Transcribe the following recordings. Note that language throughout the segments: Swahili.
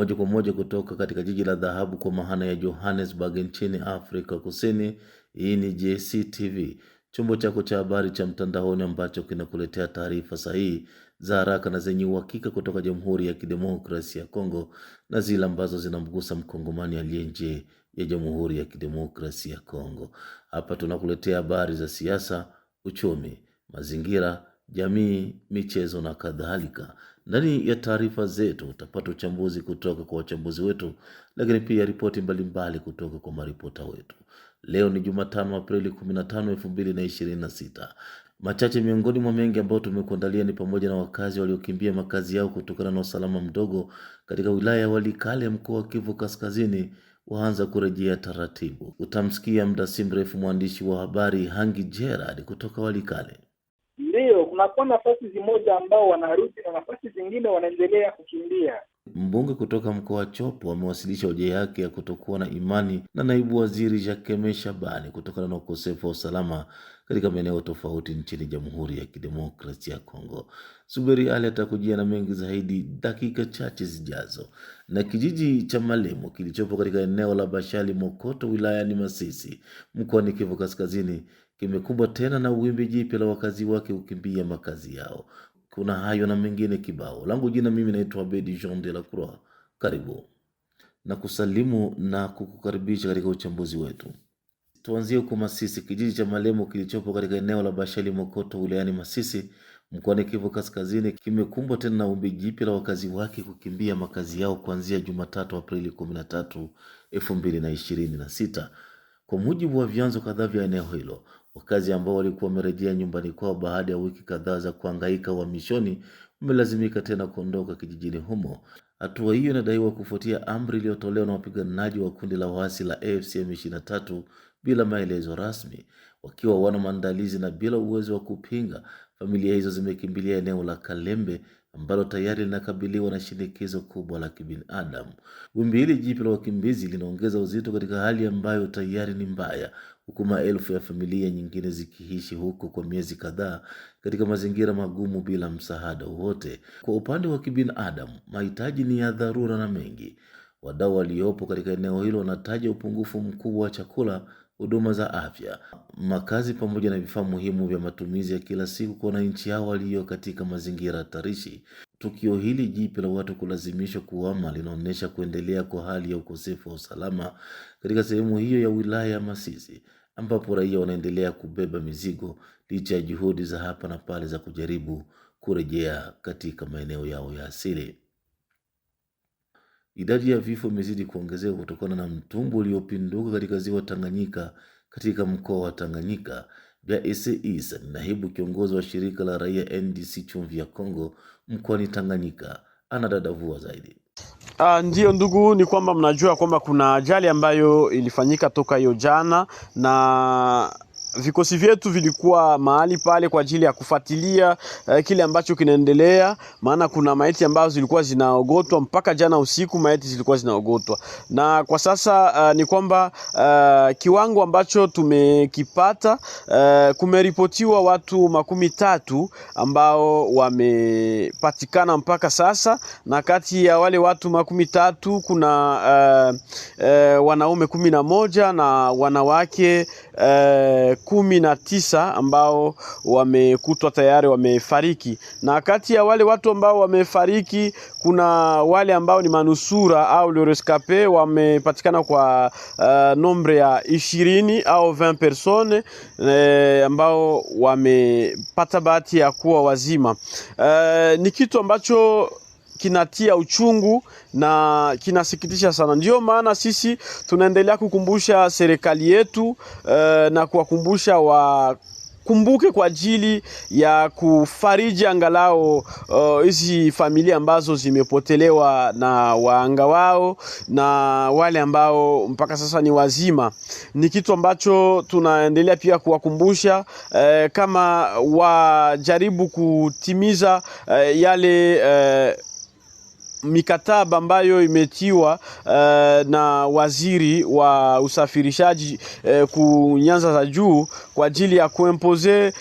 moja kwa moja kutoka katika jiji la dhahabu kwa maana ya Johannesburg nchini Afrika Kusini. Hii ni JCTV, chombo chako cha habari cha mtandaoni ambacho kinakuletea taarifa sahihi za haraka na zenye uhakika kutoka Jamhuri ya Kidemokrasia ya Kongo na zile ambazo zinamgusa mkongomani aliye nje ya Jamhuri ya Kidemokrasia ya Kongo. Hapa tunakuletea habari za siasa, uchumi, mazingira, jamii, michezo na kadhalika. Ndani ya taarifa zetu utapata uchambuzi kutoka kwa wachambuzi wetu, lakini pia ripoti mbalimbali kutoka kwa maripota wetu. Leo ni Jumatano Aprili 15, 2026. Machache miongoni mwa mengi ambayo tumekuandalia ni pamoja na wakazi waliokimbia makazi yao kutokana na usalama mdogo katika wilaya ya Walikale mkoa wa Kivu Kaskazini waanza kurejea taratibu. Utamsikia muda si mrefu mwandishi wa habari Hangi Gerard kutoka Walikale. Ndio, kunakuwa nafasi zimoja ambao wanarudi na nafasi zingine wanaendelea kukimbia. Mbunge kutoka mkoa wa Chopo amewasilisha hoja yake ya kutokuwa na imani na naibu waziri Jacques Shabani kutokana na ukosefu wa usalama katika maeneo tofauti nchini Jamhuri ya Kidemokrasia ya Kongo. Subiri Ali atakujia na mengi zaidi dakika chache zijazo. Na kijiji cha Malemo kilichopo katika eneo la Bashali Mokoto wilayani Masisi mkoani Kivu Kaskazini kimekumbwa tena na wimbi jipya la wakazi wake kukimbia makazi yao. Kuna hayo na mengine kibao. Langu jina mimi naitwa Abedi Jean de la Croix. Karibu na kusalimu na kukukaribisha katika uchambuzi wetu. Tuanzie huko Masisi. Kijiji cha Malemo kilichopo katika eneo la Bashali Mokoto wilayani Masisi mkoani Kivu Kaskazini kimekumbwa tena na wimbi jipya la wakazi wake kukimbia makazi yao kuanzia Jumatatu Aprili 13, 2026. Kwa mujibu wa vyanzo kadhaa vya eneo hilo, wakazi ambao walikuwa wamerejea nyumbani kwao baada ya wiki kadhaa za kuhangaika uhamishoni wamelazimika tena kuondoka kijijini humo. Hatua hiyo inadaiwa kufuatia amri iliyotolewa na wapiganaji wa kundi la waasi la AFC M23 bila maelezo rasmi. Wakiwa wana maandalizi na bila uwezo wa kupinga, familia hizo zimekimbilia eneo la Kalembe ambalo tayari linakabiliwa na shinikizo kubwa la kibinadamu. Wimbi hili jipya la wakimbizi linaongeza uzito katika hali ambayo tayari ni mbaya, huku maelfu ya familia nyingine zikiishi huko kwa miezi kadhaa katika mazingira magumu bila msaada wowote. Kwa upande wa kibinadamu, mahitaji ni ya dharura na mengi. Wadau waliopo katika eneo hilo wanataja upungufu mkubwa wa chakula, huduma za afya, makazi pamoja na vifaa muhimu vya matumizi ya kila siku kwa wananchi hao walio katika mazingira hatarishi. Tukio hili jipya la watu kulazimishwa kuhama linaonyesha kuendelea kwa hali ya ukosefu wa usalama katika sehemu hiyo ya wilaya ya Masisi, ambapo raia wanaendelea kubeba mizigo licha ya juhudi za hapa na pale za kujaribu kurejea katika maeneo yao ya asili. Idadi ya vifo imezidi kuongezeka kutokana na mtumbu uliopinduka katika ziwa Tanganyika katika mkoa wa Tanganyika. Ese Isa, naibu kiongozi wa shirika la raia NDC Chumvi ya Kongo mkoani Tanganyika, anadadavua zaidi. Ndiyo ndugu, ni kwamba mnajua kwamba kuna ajali ambayo ilifanyika toka hiyo jana, na vikosi vyetu vilikuwa mahali pale kwa ajili ya kufuatilia kile ambacho kinaendelea, maana kuna maiti ambazo zilikuwa zinaogotwa mpaka jana usiku, maiti zilikuwa zinaogotwa. Na kwa sasa ni kwamba kiwango ambacho tumekipata, kumeripotiwa watu 13 ambao wamepatikana mpaka sasa, na kati ya wale watu 13 kuna wanaume 11 na wanawake 19 ambao wamekutwa tayari wamefariki. Na kati ya wale watu ambao wamefariki kuna wale ambao ni manusura au le rescapé wamepatikana kwa nombre ya 20 au 20 personnes ambao wamepata bahati ya kuwa wazima. Ni kitu ambacho kinatia uchungu na kinasikitisha sana. Ndio maana sisi tunaendelea kukumbusha serikali yetu na kuwakumbusha kumbuke kwa ajili ya kufariji angalau hizi familia ambazo zimepotelewa na waanga wao na wale ambao mpaka sasa ni wazima. Ni kitu ambacho tunaendelea pia kuwakumbusha kama wajaribu kutimiza yale mikataba ambayo imetiwa na waziri wa usafirishaji kunyanza za juu kwa ajili ya kuempoze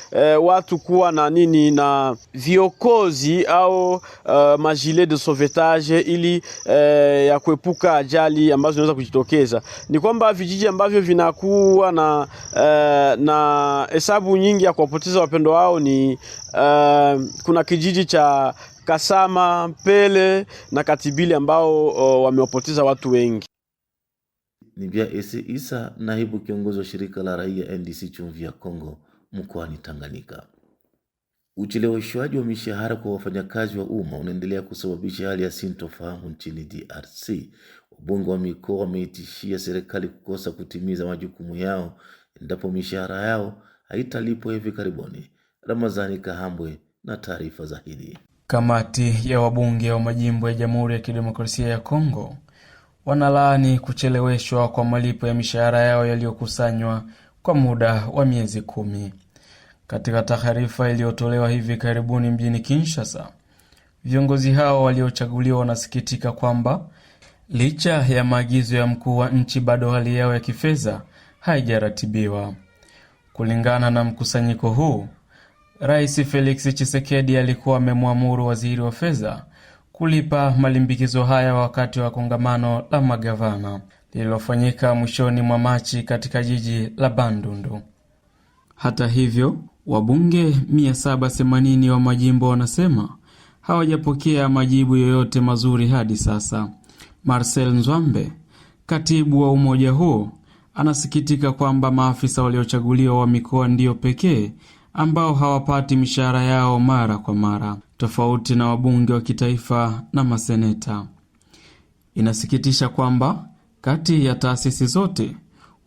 watu kuwa na nini na viokozi au magilet de sauvetage ili ya kuepuka ajali ambazo zinaweza kujitokeza. Ni kwamba vijiji ambavyo vinakuwa na hesabu nyingi ya kuwapoteza wapendo wao ni kuna kijiji cha Kasama, Pele na Katibili ambao wamewapoteza watu wengi. Ni vya Ese Isa, naibu kiongozi wa shirika la raia NDC Chumvi ya Kongo mkoani Tanganyika. Ucheleweshwaji wa mishahara kwa wafanyakazi wa umma unaendelea kusababisha hali ya sintofahamu nchini DRC. Wabunge wa mikoa wameitishia serikali kukosa kutimiza majukumu yao endapo mishahara yao haitalipwa hivi karibuni. Ramazani Kahambwe na taarifa zaidi. Kamati ya wabunge wa majimbo ya Jamhuri ya Kidemokrasia ya Kongo wanalaani kucheleweshwa kwa malipo ya mishahara yao yaliyokusanywa kwa muda wa miezi 10. Katika taarifa iliyotolewa hivi karibuni mjini Kinshasa, viongozi hao waliochaguliwa wanasikitika kwamba licha ya maagizo ya mkuu wa nchi bado hali yao ya kifedha haijaratibiwa. Kulingana na mkusanyiko huu, Rais Felix Tshisekedi alikuwa amemwamuru waziri wa fedha kulipa malimbikizo haya wakati wa kongamano la magavana lililofanyika mwishoni mwa Machi katika jiji la Bandundu. Hata hivyo, wabunge 780 wa majimbo wanasema hawajapokea majibu yoyote mazuri hadi sasa. Marcel Nzwambe, katibu wa umoja huo, anasikitika kwamba maafisa waliochaguliwa wa mikoa ndio pekee ambao hawapati mishahara yao mara kwa mara, tofauti na wabunge wa kitaifa na maseneta. Inasikitisha kwamba kati ya taasisi zote,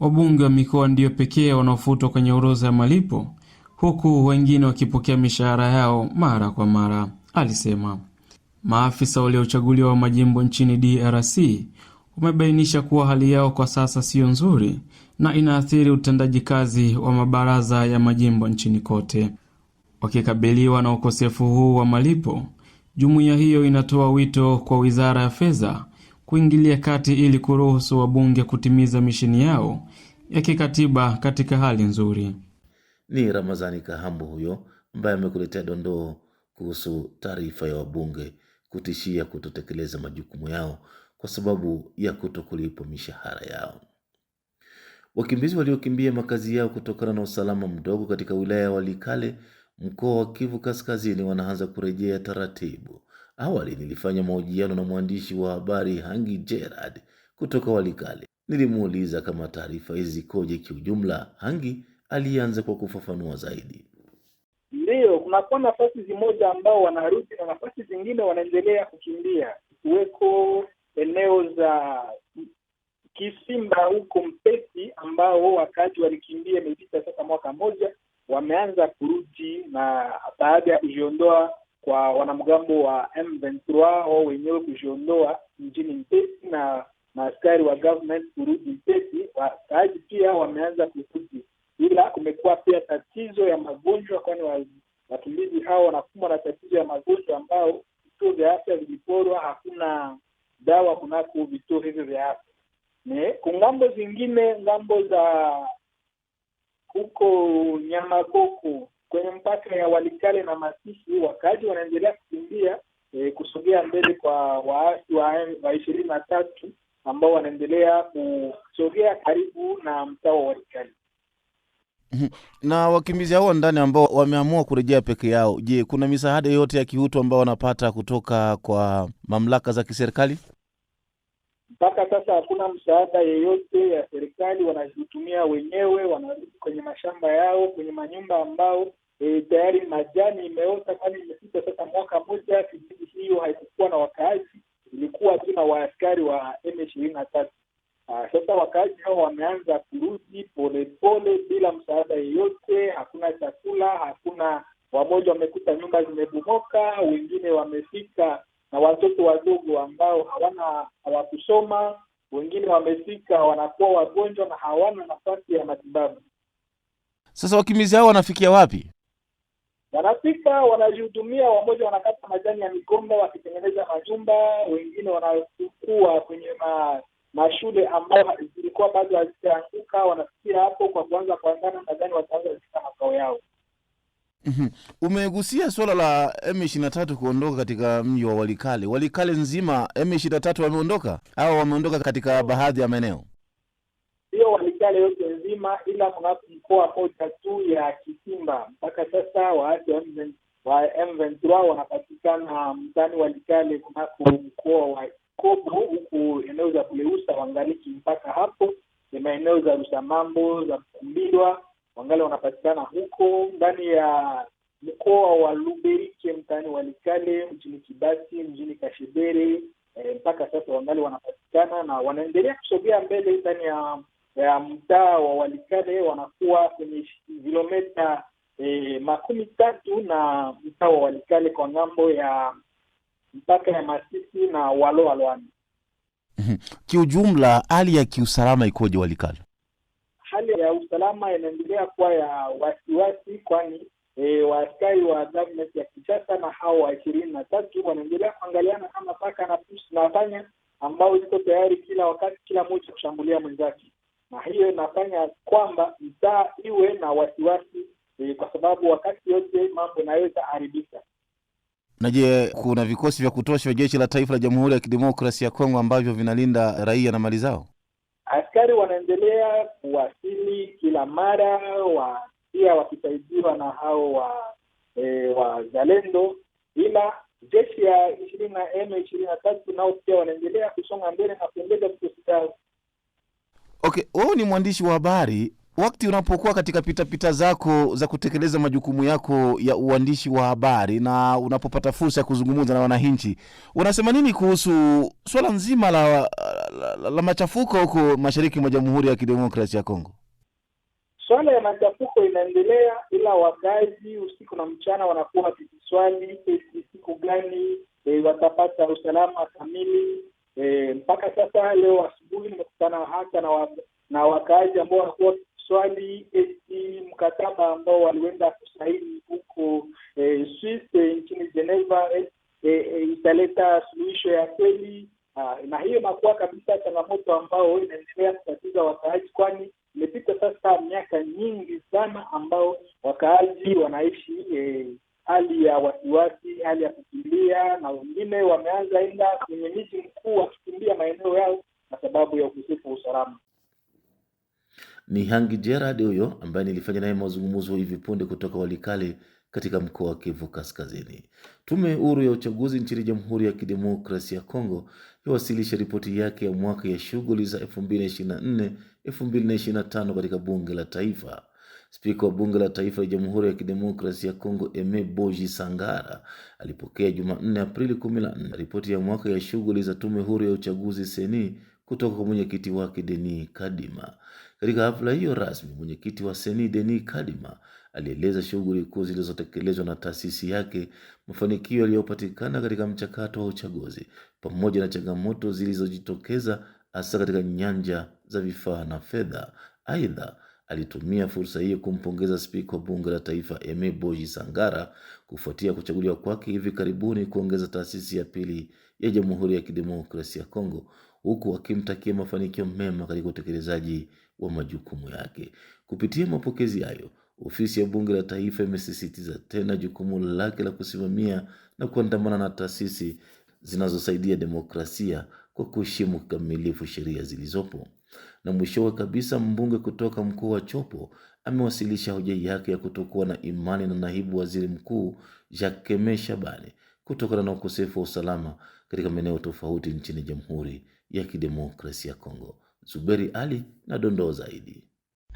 wabunge wa mikoa ndio pekee wanaofutwa kwenye orodha ya malipo, huku wengine wakipokea mishahara yao mara kwa mara, alisema. Maafisa waliochaguliwa wa majimbo nchini DRC wamebainisha kuwa hali yao kwa sasa sio nzuri na inaathiri utendaji kazi wa mabaraza ya majimbo nchini kote. Wakikabiliwa na ukosefu huu wa malipo, jumuiya hiyo inatoa wito kwa Wizara ya Fedha kuingilia kati ili kuruhusu wabunge kutimiza misheni yao ya kikatiba katika hali nzuri. Ni Ramazani Kahambo huyo ambaye amekuletea dondoo kuhusu taarifa ya wabunge kutishia kutotekeleza majukumu yao kwa sababu ya kutokulipwa mishahara yao. Wakimbizi waliokimbia makazi yao kutokana na usalama mdogo katika wilaya ya Walikale, mkoa wa Kivu Kaskazini, wanaanza kurejea taratibu. Awali nilifanya mahojiano na mwandishi wa habari Hangi Gerard kutoka Walikale. Nilimuuliza kama taarifa hizi zikoje kiujumla. Hangi alianza kwa kufafanua zaidi. Ndiyo, kunakuwa nafasi zimoja ambao wanarudi na nafasi zingine wanaendelea kukimbia. Kuweko eneo za Kisimba huko Mpeti ambao wakati walikimbia imepita sasa mwaka moja, wameanza kurudi na baada ya kujiondoa kwa wanamgambo wa M23 wao wenyewe kujiondoa mjini Mpeti na askari wa government kurudi Mpeti, wakaaji pia wameanza kurudi. Ila kumekuwa pia tatizo ya magonjwa, kwani wakimbizi hao wanakumbwa na tatizo ya magonjwa ambao vituo vya afya viliporwa, hakuna dawa kunako vituo hivyo vya afya. Ngambo zingine, ngambo za huko Nyamagoko kwenye mpaka ya Walikale na Masisi, wakaji wanaendelea kukimbia kusogea mbele kwa waasi wa 23 ambao wanaendelea kusogea karibu na mtaa wa Walikale. Na wakimbizi hao ndani ambao wameamua kurejea peke yao, je, kuna misaada yote ya kiutu ambao wanapata kutoka kwa mamlaka za kiserikali? Mpaka sasa hakuna msaada yeyote ya serikali, wanajitumia wenyewe, wanarudi kwenye mashamba yao, kwenye manyumba ambao tayari majani imeota, kwani imepita sasa mwaka moja kijiji hiyo haikuwa na wakaazi, ilikuwa tu na waaskari wa M23. Sasa wakaazi hao wameanza kurudi polepole bila msaada yeyote, hakuna chakula, hakuna, wamoja wamekuta nyumba zimebomoka, wengine wamefika na watoto wadogo ambao hawakusoma, wengine wamefika wanakuwa wagonjwa na hawana nafasi ya matibabu. Sasa wakimbizi hao wanafikia wapi? Wanafika, wanajihudumia, wamoja wanakata majani ya migomba wakitengeneza majumba, wengine wanachukua kwenye mashule ambayo zilikuwa bado hazijaanguka, wanafikia hapo kwa kuanza kuandaa namna gani wataanza katika makao yao. Umegusia swala la M23 kuondoka katika mji wa Walikale. Walikale nzima M23 wameondoka au wameondoka katika baadhi ya maeneo? Sio Walikale yote nzima, ila kuna mkoa moja tu ya Kisimba. Mpaka sasa waasi wa M23 wanapatikana mtani Walikale kunako mkoa wa Kobo, huku eneo za Buleusa wangaliki mpaka hapo. Ni maeneo za Rusamambo, za Mkumbilwa wangali wanapatikana huko ndani ya mkoa wa Luberike mtani Walikale, mjini Kibati, mjini Kashebere. Mpaka sasa wangali wanapatikana na wanaendelea kusogea mbele ndani ya mtaa wa Walikale. Wanakuwa kwenye kilomita 13 na mtaa wa Walikale kwa ngambo ya mpaka ya Masisi na Walwani. Kiujumla hali ya kiusalama ikoje Walikale? Hali ya usalama inaendelea kuwa ya wasiwasi, kwani waaskari wa government ya Kinshasa na hao wa 23 wanaendelea kuangaliana kama paka na pusi na panya ambao ziko tayari kila wakati kila mmoja kushambulia mwenzake, na hiyo inafanya kwamba mtaa iwe na wasiwasi kwa sababu wakati yote mambo yanaweza haribika. Na je, kuna vikosi vya kutosha vya jeshi la taifa la Jamhuri ya Kidemokrasia ya Kongo ambavyo vinalinda raia na mali zao? Askari wanaendelea kuwasili kila mara, pia wakisaidiwa na hao wa Zalendo, ila jeshi ya M23 nao pia wanaendelea kusonga mbele na kuongeza vikosi vyao. Okay, wewe ni mwandishi wa habari. Wakati unapokuwa katika pita zako za kutekeleza majukumu yako ya uandishi wa habari na unapopata fursa ya kuzungumza na wananchi, unasema nini kuhusu swala nzima la machafuko huko mashariki mwa Jamhuri ya Kidemokrasia ya Kongo? Swala ya machafuko inaendelea, ila wakazi usiku na mchana wanakuwa wakiswali siku gani watapata usalama kamili. Mpaka sasa leo asubuhi nimekutana hata na wakazi ambao wanakuwa swali mkataba ambao walienda kusaini huko Swiss nchini Geneva italeta suluhisho ya kweli, na hiyo inakuwa kabisa changamoto ambao inaendelea kutatiza wakaaji, kwani imepita sasa miaka nyingi sana ambao wakaaji wanaishi hali ya wasiwasi, hali ya kukimbia, na wengine wameanza enda kwenye miji mkuu wakikimbia maeneo yao kwa sababu ya ukosefu wa usalama. Ni Hangi Gerard huyo ambaye nilifanya naye mazungumzo hivi punde kutoka Walikale katika mkoa wa Kivu Kaskazini. Tume huru ya uchaguzi nchini Jamhuri ya Kidemokrasia ya Kongo yawasilisha ripoti yake ya mwaka ya shughuli za 2024-2025 katika bunge la taifa. Spika wa bunge la taifa ya Jamhuri ya Kidemokrasia ya Kongo Aimé Boji Sangara alipokea Jumanne Aprili 14 ripoti ya mwaka ya shughuli za tume huru ya uchaguzi seni kutoka kwa mwenyekiti wake Denis Kadima. Katika hafla hiyo rasmi, mwenyekiti wa seni Denis Kadima alieleza shughuli kuu zilizotekelezwa na taasisi yake, mafanikio yaliyopatikana katika mchakato wa uchaguzi, pamoja na changamoto zilizojitokeza hasa katika nyanja za vifaa na fedha. Aidha, alitumia fursa hiyo kumpongeza spika wa bunge la taifa Aimé Boji Sangara kufuatia kuchaguliwa kwake hivi karibuni kuongeza taasisi ya pili ya Jamhuri ya Kidemokrasia ya Kongo, huku akimtakia mafanikio mema katika utekelezaji wa majukumu yake. Kupitia mapokezi hayo, ofisi ya bunge la taifa imesisitiza tena jukumu lake la kusimamia na kuandamana na taasisi zinazosaidia demokrasia kwa kuheshimu kikamilifu sheria zilizopo. Na mwishowe kabisa, mbunge kutoka mkoa wa Chopo amewasilisha hoja yake ya kutokuwa na imani na naibu waziri mkuu Jacques Shabani kutokana na ukosefu wa usalama katika maeneo tofauti nchini Jamhuri ya Kidemokrasia ya Kongo. Zuberi Ali na dondoo zaidi.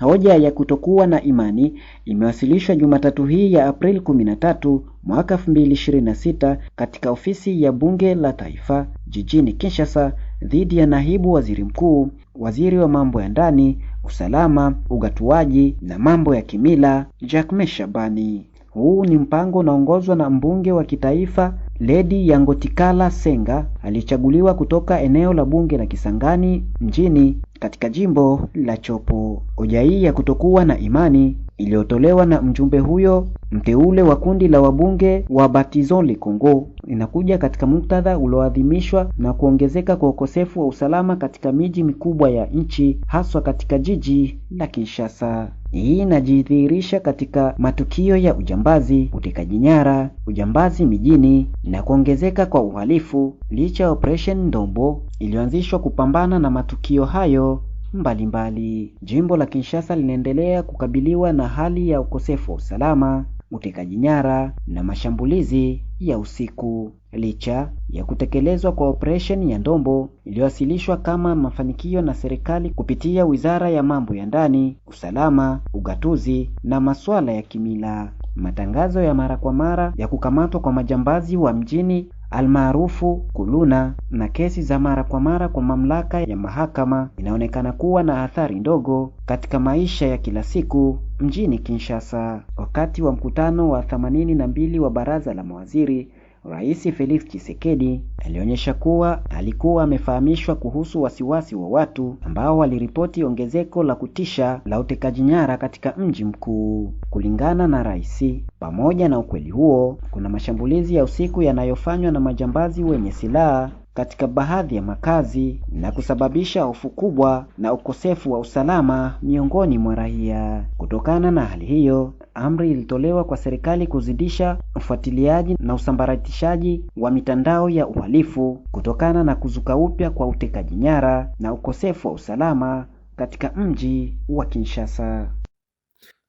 Hoja ya kutokuwa na imani imewasilishwa Jumatatu hii ya Aprili 13 mwaka 2026 katika ofisi ya bunge la taifa jijini Kinshasa dhidi ya naibu waziri mkuu, waziri wa mambo ya ndani, usalama, ugatuaji na mambo ya kimila Jacques Shabani. Huu ni mpango unaongozwa na mbunge wa kitaifa Ledi Yangotikala Senga alichaguliwa kutoka eneo la bunge la Kisangani mjini katika jimbo la Chopo. Hoja hii ya kutokuwa na imani iliyotolewa na mjumbe huyo mteule wa kundi la wabunge wa Batizon le Congo inakuja katika muktadha ulioadhimishwa na kuongezeka kwa ukosefu wa usalama katika miji mikubwa ya nchi, haswa katika jiji la Kinshasa. Hii inajidhihirisha katika matukio ya ujambazi, utekaji nyara, ujambazi mijini na kuongezeka kwa uhalifu, licha ya Operation Ndombo iliyoanzishwa kupambana na matukio hayo mbalimbali. Jimbo la Kinshasa linaendelea kukabiliwa na hali ya ukosefu wa usalama, utekaji nyara na mashambulizi ya usiku. Licha ya kutekelezwa kwa operation ya Ndombo iliyowasilishwa kama mafanikio na serikali kupitia Wizara ya Mambo ya Ndani, Usalama, Ugatuzi na masuala ya kimila. Matangazo ya mara kwa mara ya kukamatwa kwa majambazi wa mjini almaarufu kuluna na kesi za mara kwa mara kwa mamlaka ya mahakama inaonekana kuwa na athari ndogo katika maisha ya kila siku mjini Kinshasa. Wakati wa mkutano wa 82 wa baraza la mawaziri, Rais Felix Tshisekedi alionyesha kuwa alikuwa amefahamishwa kuhusu wasiwasi wa watu ambao waliripoti ongezeko la kutisha la utekaji nyara katika mji mkuu. Kulingana na rais, pamoja na ukweli huo, kuna mashambulizi ya usiku yanayofanywa na majambazi wenye silaha katika baadhi ya makazi na kusababisha hofu kubwa na ukosefu wa usalama miongoni mwa raia. Kutokana na hali hiyo, amri ilitolewa kwa serikali kuzidisha ufuatiliaji na usambaratishaji wa mitandao ya uhalifu kutokana na kuzuka upya kwa utekaji nyara na ukosefu wa usalama katika mji wa Kinshasa.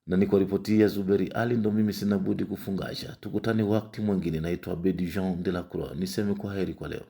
Na ni kwa ripoti ya Zuberi Ali ndo mimi sina budi kufungasha. Tukutane wakati mwingine. Naitwa Abedi Jean de la Croix. Niseme kwa heri kwa leo.